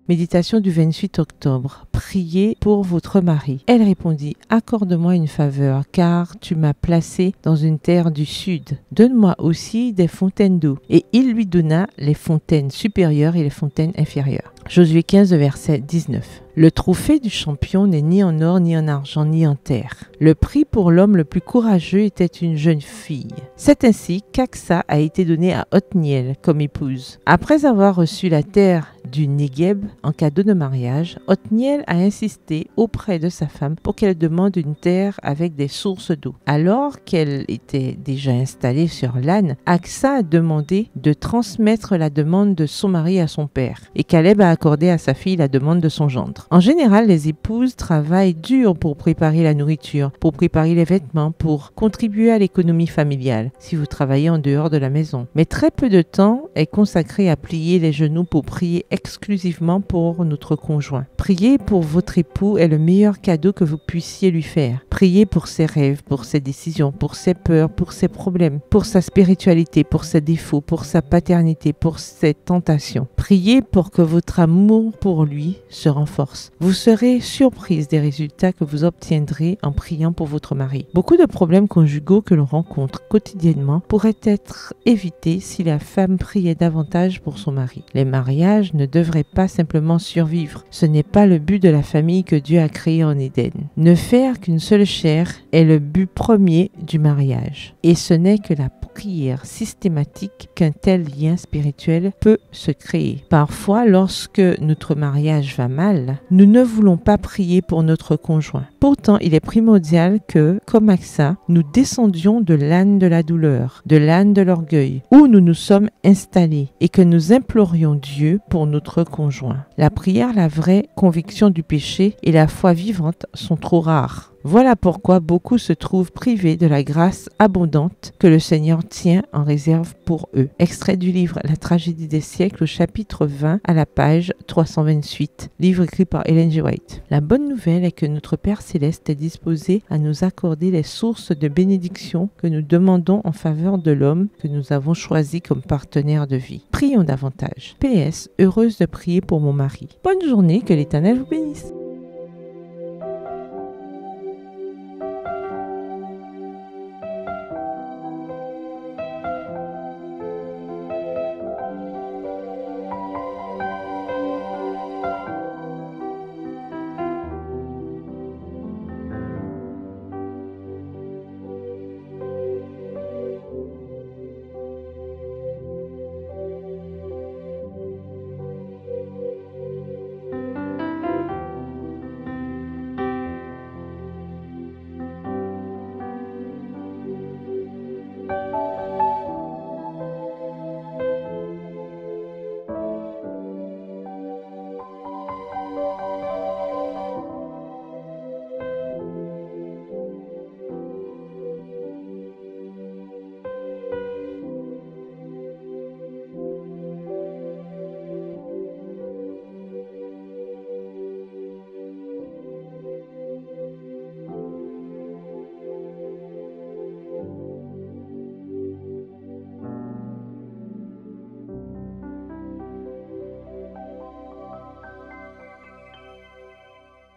Méditation du 28 octobre. Priez pour votre mari. Elle répondit, accorde-moi une faveur, car tu m'as placé dans une terre du sud. Donne-moi aussi des fontaines d'eau. Et il lui donna les fontaines supérieures et les fontaines inférieures. Josué 15, verset 19. Le trophée du champion n'est ni en or, ni en argent, ni en terre. Le prix pour l'homme le plus courageux était une jeune fille. C'est ainsi qu'Aksa a été donnée à Othniel comme épouse. Après avoir reçu la terre du Négueb en cadeau de mariage, Othniel a insisté auprès de sa femme pour qu'elle demande une terre avec des sources d'eau. Alors qu'elle était déjà installée sur l'âne, Aksa a demandé de transmettre la demande de son mari à son père, et Caleb a accordé à sa fille la demande de son gendre. En général, les épouses travaillent dur pour préparer la nourriture, pour préparer les vêtements, pour contribuer à l'économie familiale, si vous travaillez en dehors de la maison. Mais très peu de temps est consacré à plier les genoux pour prier exclusivement pour notre conjoint. Prier pour votre époux est le meilleur cadeau que vous puissiez lui faire. Priez pour ses rêves, pour ses décisions, pour ses peurs, pour ses problèmes, pour sa spiritualité, pour ses défauts, pour sa paternité, pour ses tentations. Priez pour que votre amour pour lui se renforce. Vous serez surprise des résultats que vous obtiendrez en priant pour votre mari. Beaucoup de problèmes conjugaux que l'on rencontre quotidiennement pourraient être évités si la femme priait davantage pour son mari. Les mariages ne devraient pas simplement survivre. Ce n'est pas le but de la famille que Dieu a créée en Éden. Ne faire qu'une seule chair est le but premier du mariage. Et ce n'est que la prière systématique qu'un tel lien spirituel peut se créer. Parfois, lorsque notre mariage va mal, nous ne voulons pas prier pour notre conjoint. Pourtant, il est primordial que, comme Aksa, nous descendions de l'âne de la douleur, de l'âne de l'orgueil, où nous nous sommes installés, et que nous implorions Dieu pour notre conjoint. La prière, la vraie conviction du péché et la foi vivante sont trop rares. Voilà pourquoi beaucoup se trouvent privés de la grâce abondante que le Seigneur tient en réserve pour eux. Extrait du livre La tragédie des siècles au chapitre 20 à la page 328, livre écrit par Ellen G. White. La bonne nouvelle est que notre Père Céleste est disposé à nous accorder les sources de bénédiction que nous demandons en faveur de l'homme que nous avons choisi comme partenaire de vie. Prions davantage. PS, heureuse de prier pour mon mari. Bonne journée, que l'Éternel vous bénisse.